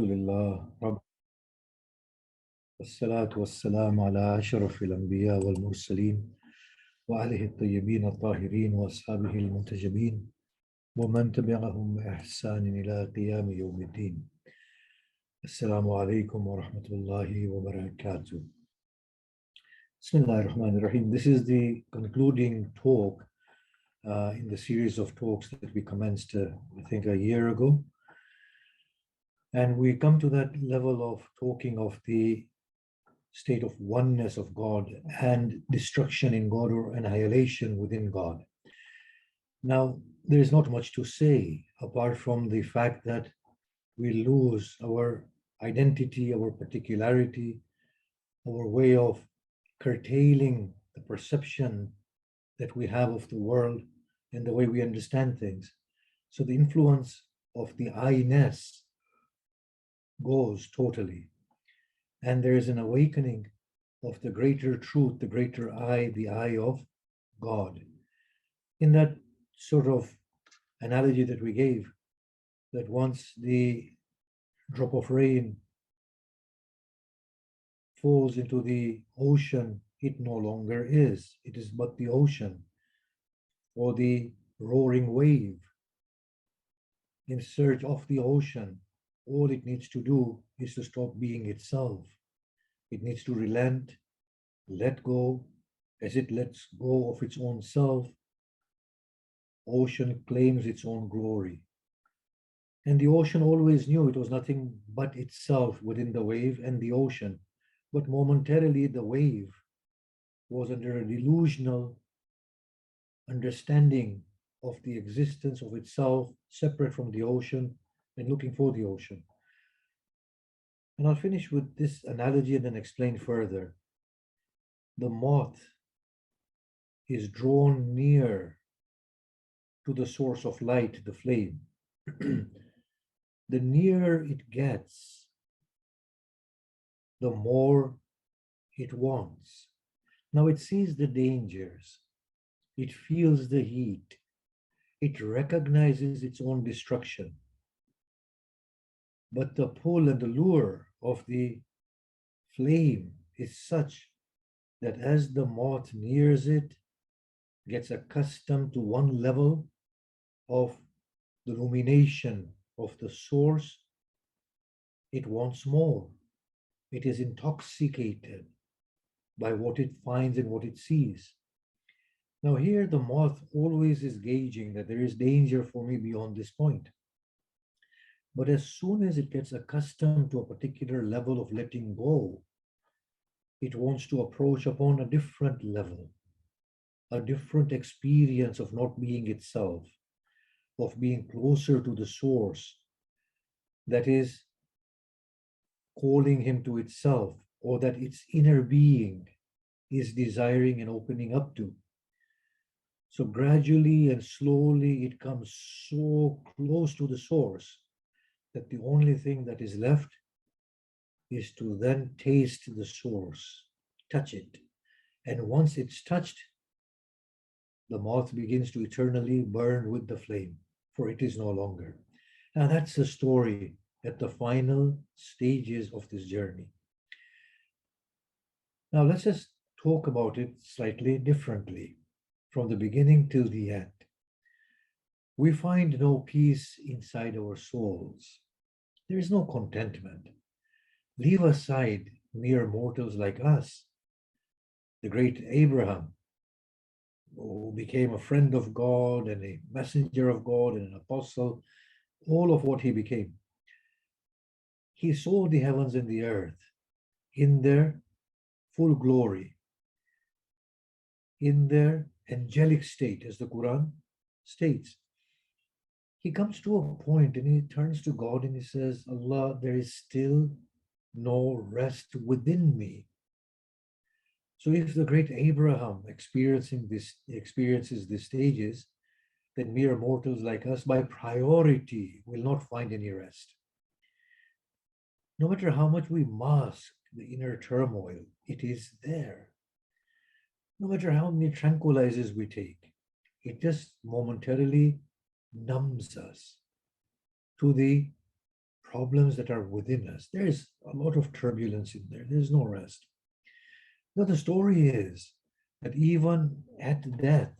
لله رب والصلاة والسلام على أشرف الأنبياء والمرسلين وآله الطيبين الطاهرين وأصحابه المنتجبين ومن تبعهم بإحسان إلى قيام يوم الدين. السلام عليكم ورحمة الله وبركاته. Bismillah ar-Rahman ar-Rahim. This is the concluding talk in the series of talks that we commenced, I think, a year ago. And we come to that level of talking of the state of oneness of God and destruction in God or annihilation within God. Now, there is not much to say apart from the fact that we lose our identity, our particularity, our way of curtailing the perception that we have of the world and the way we understand things. So the influence of the I-ness goes totally. And there is an awakening of the greater truth, the greater I, the I of God. In that sort of analogy that we gave, that once the drop of rain falls into the ocean, it no longer is. It is but the ocean, or the roaring wave in search of the ocean. All it needs to do is to stop being itself. It needs to relent, let go. As it lets go of its own self, ocean claims its own glory. And the ocean always knew it was nothing but itself within the wave and the ocean. But momentarily, the wave was under a delusional understanding of the existence of itself, separate from the ocean and looking for the ocean. And I'll finish with this analogy and then explain further. The moth is drawn near to the source of light, the flame. The nearer it gets, the more it wants. Now it sees the dangers. It feels the heat. It recognizes its own destruction. But the pull and the lure of the flame is such that as the moth nears it, gets accustomed to one level of the illumination of the source, it wants more. It is intoxicated by what it finds and what it sees. Now here the moth always is gauging that there is danger for me beyond this point. But as soon as it gets accustomed to a particular level of letting go, it wants to approach upon a different level, a different experience of not being itself, of being closer to the source that is calling him to itself, or that its inner being is desiring and opening up to. So gradually and slowly it comes so close to the source that the only thing that is left is to then taste the source, touch it. And once it's touched, the moth begins to eternally burn with the flame, for it is no longer. Now that's the story at the final stages of this journey. Now let's just talk about it slightly differently, from the beginning till the end. We find no peace inside our souls. There is no contentment. Leave aside mere mortals like us. The great Abraham, who became a friend of God and a messenger of God and an apostle, all of what he became. He saw the heavens and the earth in their full glory, in their angelic state, as the Quran states. He comes to a point and he turns to God and he says, Allah, there is still no rest within me. So if the great Abraham experiences these stages, then mere mortals like us by priority will not find any rest. No matter how much we mask the inner turmoil, it is there. No matter how many tranquilizers we take, it just momentarily numbs us to the problems that are within us. There's a lot of turbulence in there. There's no rest. Now, the story is that even at death,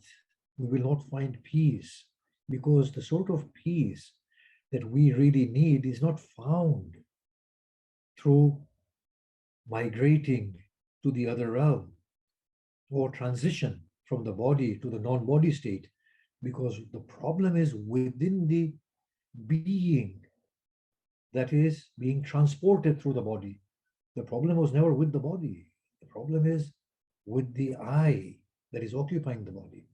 we will not find peace because the sort of peace that we really need is not found through migrating to the other realm or transition from the body to the non body state, because the problem is within the being that is being transported through the body. The problem was never with the body, the problem is with the I that is occupying the body.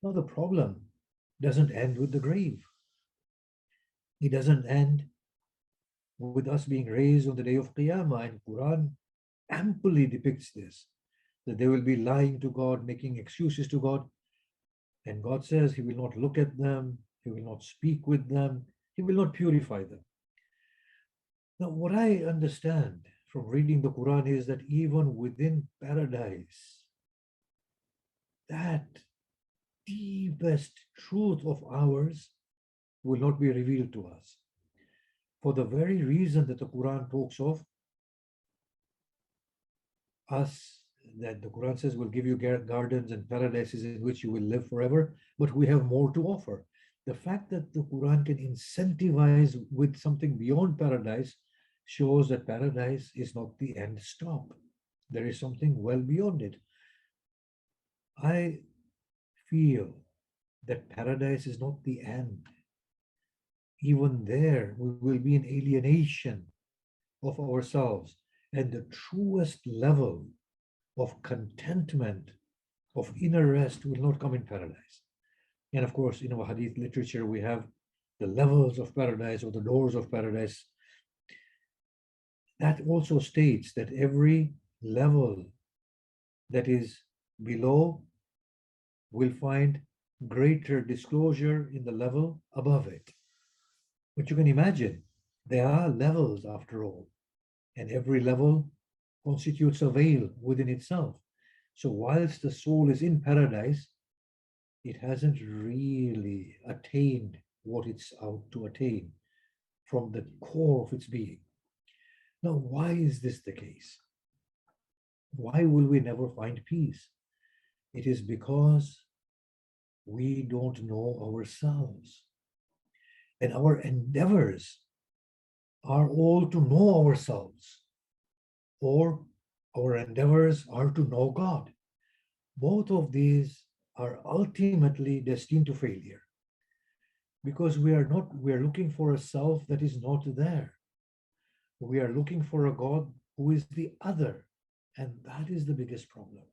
Now, the problem doesn't end with the grave, it doesn't end with us being raised on the day of Qiyamah. And Quran amply depicts this, that they will be lying to God, making excuses to God. And God says He will not look at them, He will not speak with them, He will not purify them. Now, what I understand from reading the Quran is that even within paradise, that deepest truth of ours will not be revealed to us. For the very reason that the Quran talks of us, that the Quran says will give you gardens and paradises in which you will live forever, but we have more to offer. The fact that the Quran can incentivize with something beyond paradise shows that paradise is not the end stop. There is something well beyond it. I feel that paradise is not the end. Even there, we will be in alienation of ourselves. And the truest level of contentment, of inner rest, will not come in paradise. And of course, in our hadith literature, we have the levels of paradise or the doors of paradise. That also states that every level that is below will find greater disclosure in the level above it. But you can imagine, there are levels after all, and every level constitutes a veil within itself. So whilst the soul is in paradise, it hasn't really attained what it's out to attain from the core of its being. Now, why is this the case? Why will we never find peace? It is because we don't know ourselves. And our endeavors are all to know ourselves, or our endeavors are to know God. Both of these are ultimately destined to failure because we are looking for a self that is not there. We are looking for a God who is the other, and that is the biggest problem.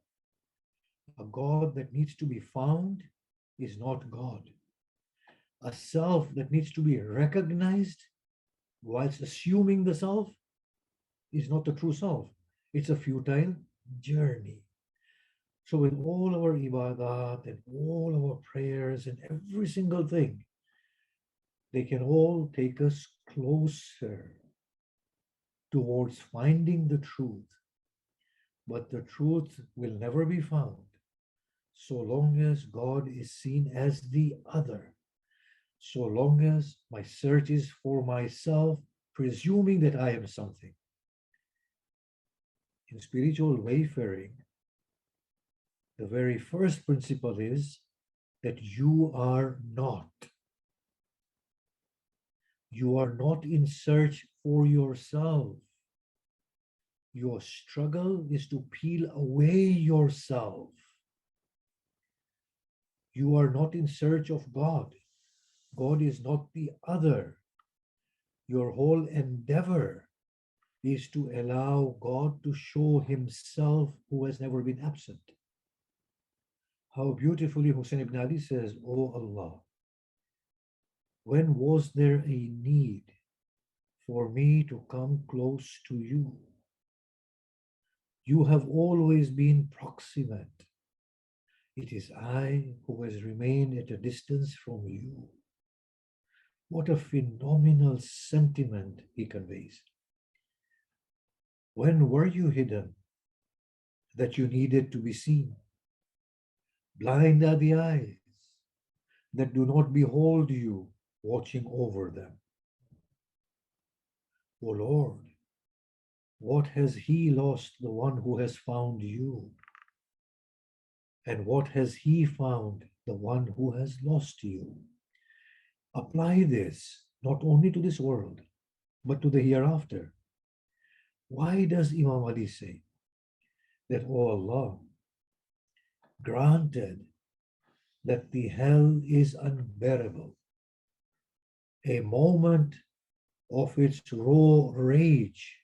A God that needs to be found is not God. A self that needs to be recognized whilst assuming the self is not the true self. It's a futile journey. So with all our ibadat and all our prayers and every single thing, they can all take us closer towards finding the truth. But the truth will never be found so long as God is seen as the other. So long as my search is for myself, presuming that I am something. In spiritual wayfaring, the very first principle is that you are not. You are not in search for yourself. Your struggle is to peel away yourself. You are not in search of God. God is not the other. Your whole endeavor is to allow God to show Himself who has never been absent. How beautifully Hussein ibn Ali says, "O Allah, when was there a need for me to come close to you? You have always been proximate. It is I who has remained at a distance from you." What a phenomenal sentiment he conveys. When were you hidden that you needed to be seen? Blind are the eyes that do not behold you watching over them. O Lord, what has he lost, the one who has found you? And what has he found, the one who has lost you? Apply this not only to this world, but to the hereafter. Why does Imam Ali say that, O Allah, granted that the hell is unbearable, a moment of its raw rage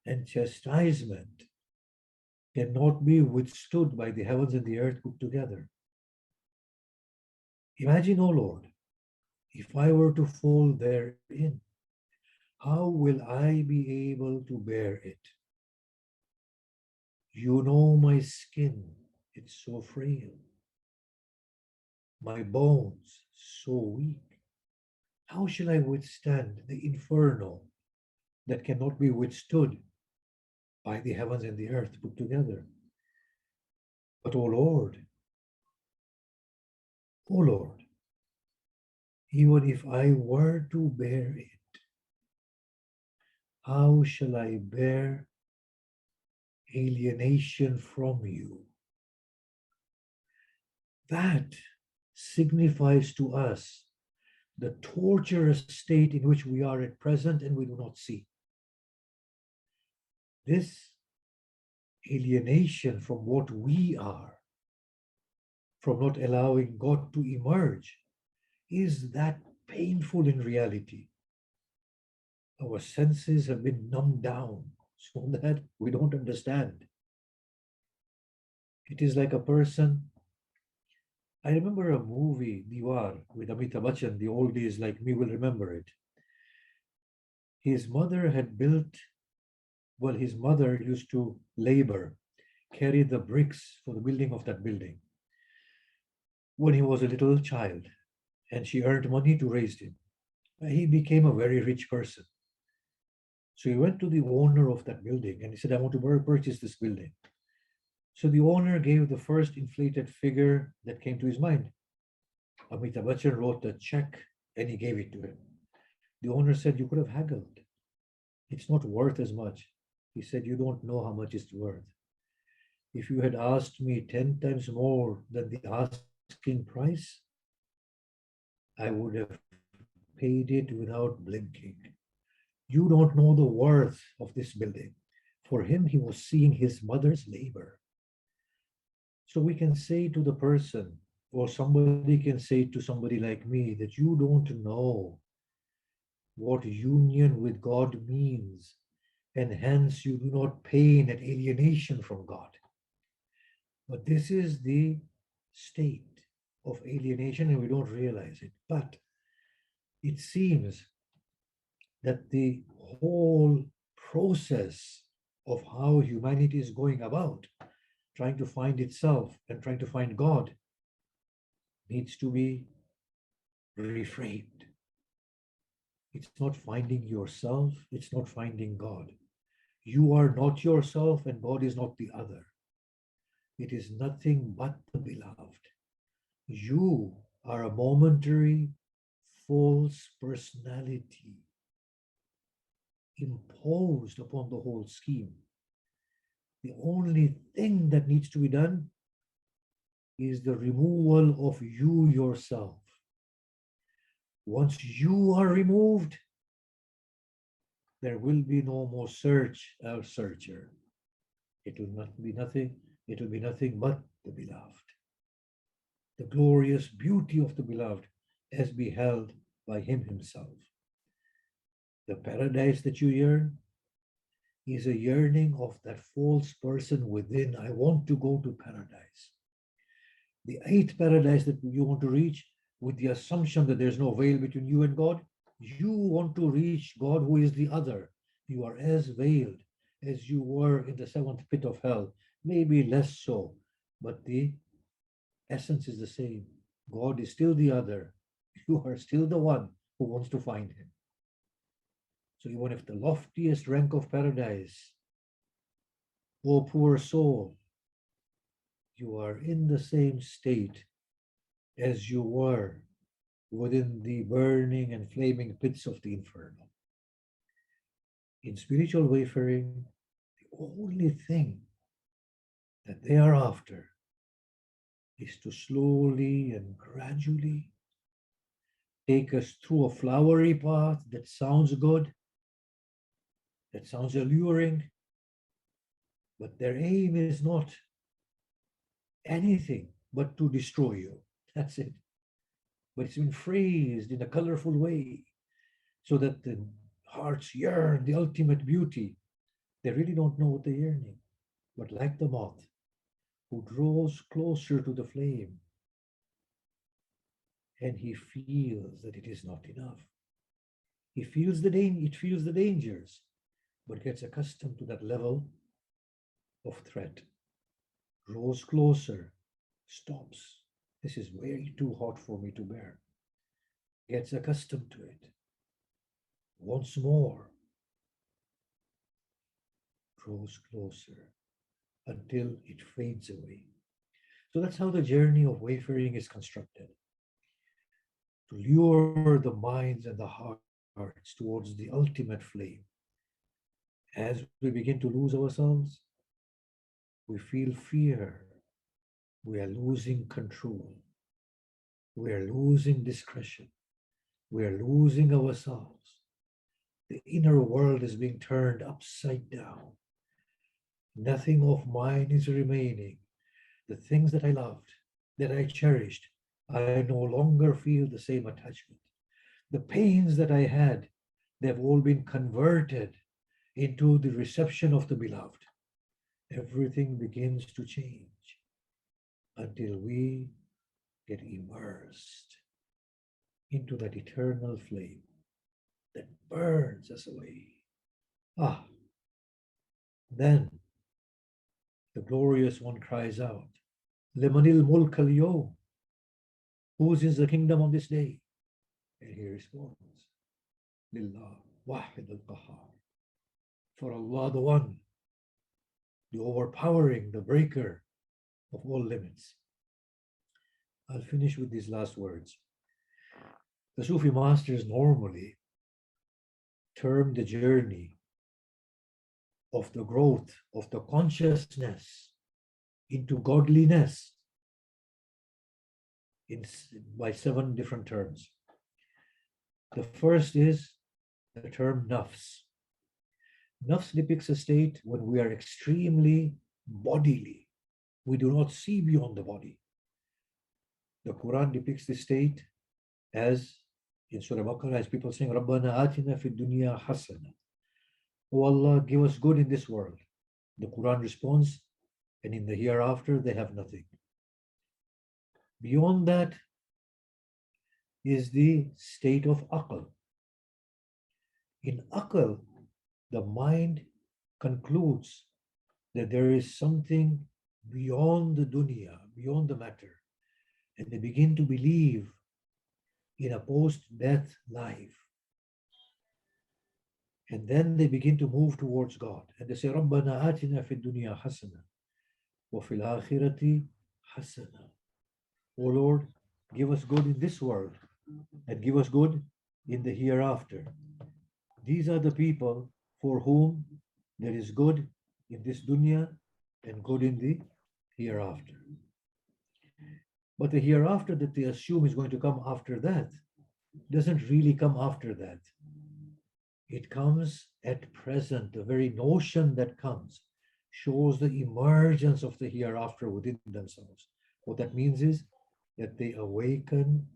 and chastisement cannot be withstood by the heavens and the earth put together. Imagine, O Lord, if I were to fall therein, how will I be able to bear it? You know my skin, it's so frail. My bones, so weak. How shall I withstand the inferno that cannot be withstood by the heavens and the earth put together? But, O Lord, even if I were to bear it, how shall I bear alienation from you? That signifies to us the torturous state in which we are at present and we do not see. This alienation from what we are, from not allowing God to emerge, is that painful in reality. Our senses have been numbed down so that we don't understand. It is like a person. I remember a movie, Diwar, with Amitabh Bachchan. The oldies like me will remember it. His mother had built, well, his mother used to labor, carry the bricks for the building of that building when he was a little child, and she earned money to raise him. He became a very rich person. So he went to the owner of that building and he said, I want to purchase this building. So the owner gave the first inflated figure that came to his mind. Amitabh Bachchan wrote a check and he gave it to him. The owner said, you could have haggled. It's not worth as much. He said, you don't know how much it's worth. If you had asked me 10 times more than the asking price, I would have paid it without blinking. You don't know the worth of this building. For him, he was seeing his mother's labor. So we can say to the person, or somebody can say to somebody like me, that you don't know what union with God means, and hence you do not pain at alienation from God. But this is the state of alienation, and we don't realize it. But it seems that the whole process of how humanity is going about, trying to find itself and trying to find God, needs to be reframed. It's not finding yourself, it's not finding God. You are not yourself, and God is not the other. It is nothing but the beloved. You are a momentary false personality imposed upon the whole scheme. The only thing that needs to be done is the removal of you yourself. Once you are removed, there will be no more search or searcher. It will not be nothing, it will be nothing but the beloved. The glorious beauty of the beloved as beheld by him himself. The paradise that you yearn is a yearning of that false person within. I want to go to paradise. The eighth paradise that you want to reach, with the assumption that there's no veil between you and God, you want to reach God who is the other. You are as veiled as you were in the seventh pit of hell, maybe less so, but the essence is the same. God is still the other. You are still the one who wants to find him. So even if the loftiest rank of paradise, O poor soul, you are in the same state as you were within the burning and flaming pits of the inferno. In spiritual wayfaring, the only thing that they are after is to slowly and gradually take us through a flowery path that sounds good, that sounds alluring, but their aim is not anything but to destroy you. That's it. But it's been phrased in a colorful way so that the hearts yearn the ultimate beauty. They really don't know what they're yearning. But like the moth who draws closer to the flame and he feels that it is not enough. It feels the dangers, but gets accustomed to that level of threat. Draws closer, stops. This is way too hot for me to bear. Gets accustomed to it. Once more, draws closer until it fades away. So that's how the journey of wayfaring is constructed. To lure the minds and the hearts towards the ultimate flame. As we begin to lose ourselves, we feel fear. We are losing control. We are losing discretion. We are losing ourselves. The inner world is being turned upside down. Nothing of mine is remaining. The things that I loved, that I cherished, I no longer feel the same attachment. The pains that I had, they've all been converted into the reception of the beloved. Everything begins to change until we get immersed into that eternal flame that burns us away. Ah, then the glorious one cries out, Limanil mulk al yawm. Whose is the kingdom on this day? And he responds, Lillah, Wahid al Qahar. For Allah the One, the overpowering, the breaker of all limits. I'll finish with these last words. The Sufi masters normally term the journey of the growth of the consciousness into godliness in, by 7 different terms. The first is the term nafs. Nafs depicts a state when we are extremely bodily. We do not see beyond the body. The Quran depicts this state as in Surah Baqarah, as people saying, Rabbana atina fid dunya hasana. Oh Allah, give us good in this world. The Quran responds, and in the hereafter they have nothing. Beyond that is the state of aql. In aql, the mind concludes that there is something beyond the dunya, beyond the matter, and they begin to believe in a post-death life. And then they begin to move towards God. And they say, رَبَّنَا آتِنَا فِي الدُّنْيَا حَسَنًا وَفِي الْآخِرَةِ حَسَنًا. O Lord, give us good in this world and give us good in the hereafter. These are the people for whom there is good in this dunya and good in the hereafter. But the hereafter that they assume is going to come after that doesn't really come after that. It comes at present. The very notion that comes shows the emergence of the hereafter within themselves. What that means is that they awaken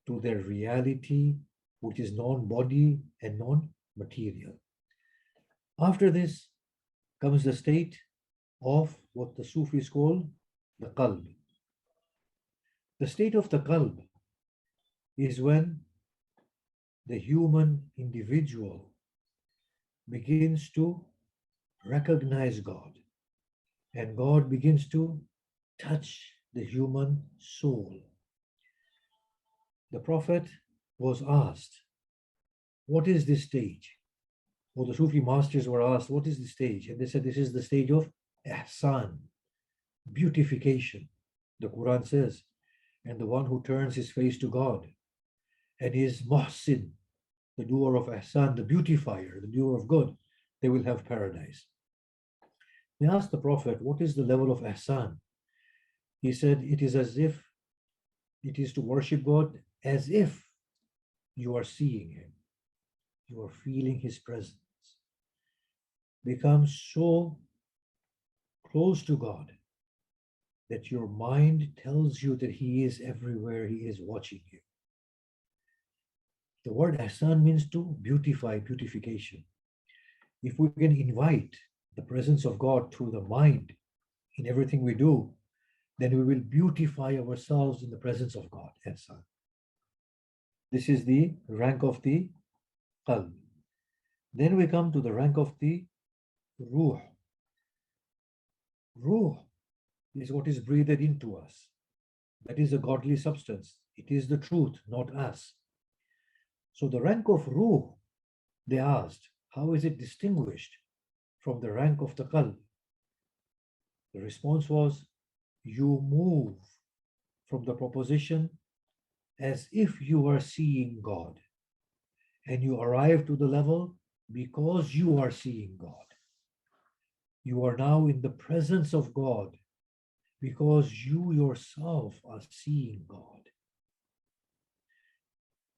to their reality, which is non-body and non-material. After this comes the state of what the Sufis call the qalb. The state of the qalb is when the human individual begins to recognize God, and God begins to touch the human soul. The Prophet was asked, what is this stage? Or the Sufi masters were asked, what is the stage? And they said, this is the stage of ihsan, beautification. The Quran says, and the one who turns his face to God and is Muhsin, the doer of Ihsan, the beautifier, the doer of good, they will have paradise. They asked the Prophet, what is the level of Ihsan? He said, it is as if it is to worship God as if you are seeing Him, you are feeling His presence. Become so close to God that your mind tells you that He is everywhere, He is watching you. The word Ihsan means to beautify, beautification. If we can invite the presence of God through the mind in everything we do, then we will beautify ourselves in the presence of God. Ihsan. This is the rank of the qalb. Then we come to the rank of the ruh. Ruh is what is breathed into us. That is a godly substance. It is the truth, not us. So the rank of ruh, they asked, how is it distinguished from the rank of the qalb? The response was, you move from the proposition as if you are seeing God, and you arrive to the level because you are seeing God. You are now in the presence of God because you yourself are seeing God.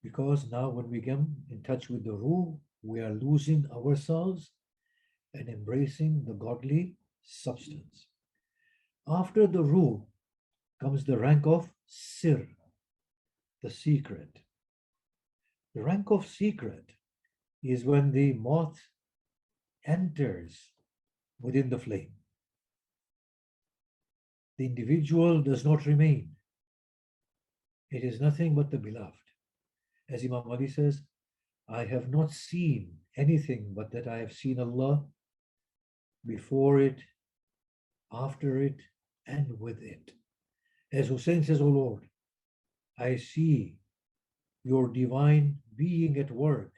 Because now when we get in touch with the Ruh, we are losing ourselves and embracing the godly substance. After the Ruh comes the rank of Sir, the secret. The rank of secret is when the moth enters within the flame. The individual does not remain. It is nothing but the beloved. As Imam Ali says, I have not seen anything but that I have seen Allah before it, after it, and with it. As Hussein says, O Lord, I see your divine being at work.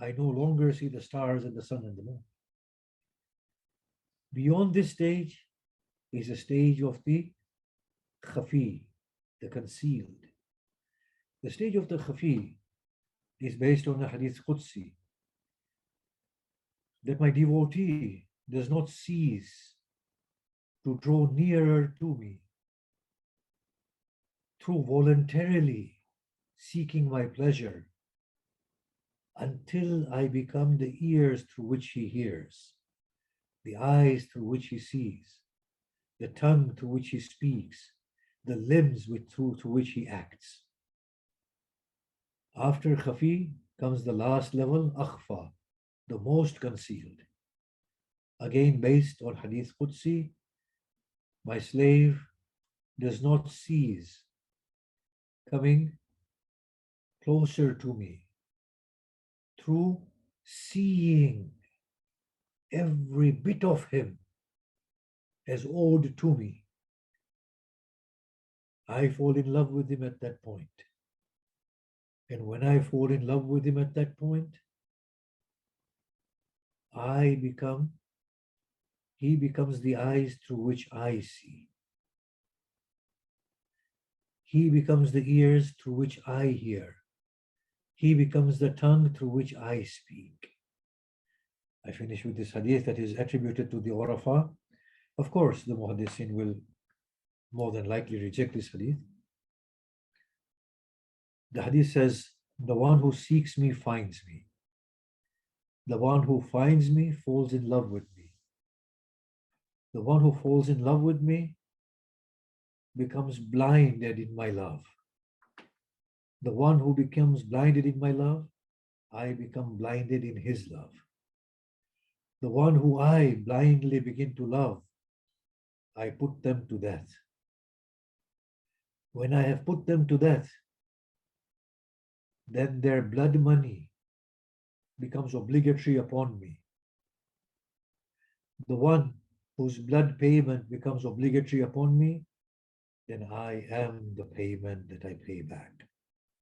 I no longer see the stars and the sun and the moon. Beyond this stage is a stage of the khafi, the concealed. The stage of the khafi is based on the hadith Qudsi, that my devotee does not cease to draw nearer to me through voluntarily seeking my pleasure until I become the ears through which he hears, the eyes through which he sees, the tongue through which he speaks, the limbs through which he acts. After khafi comes the last level, akhfa, the most concealed. Again based on hadith Qudsi, my slave does not cease coming closer to me through seeing every bit of him as owed to me. I fall in love with him at that point. And when I fall in love with him at that point, he becomes the eyes through which I see. He becomes the ears through which I hear. He becomes the tongue through which I speak. I finish with this hadith that is attributed to the Urafa. Of course, the Muhaddisin will more than likely reject this hadith. The hadith says, the one who seeks me finds me. The one who finds me falls in love with me. The one who falls in love with me becomes blinded in my love. The one who becomes blinded in my love, I become blinded in his love. The one who I blindly begin to love, I put them to death. When I have put them to death, then their blood money becomes obligatory upon me. The one whose blood payment becomes obligatory upon me, then I am the payment that I pay back.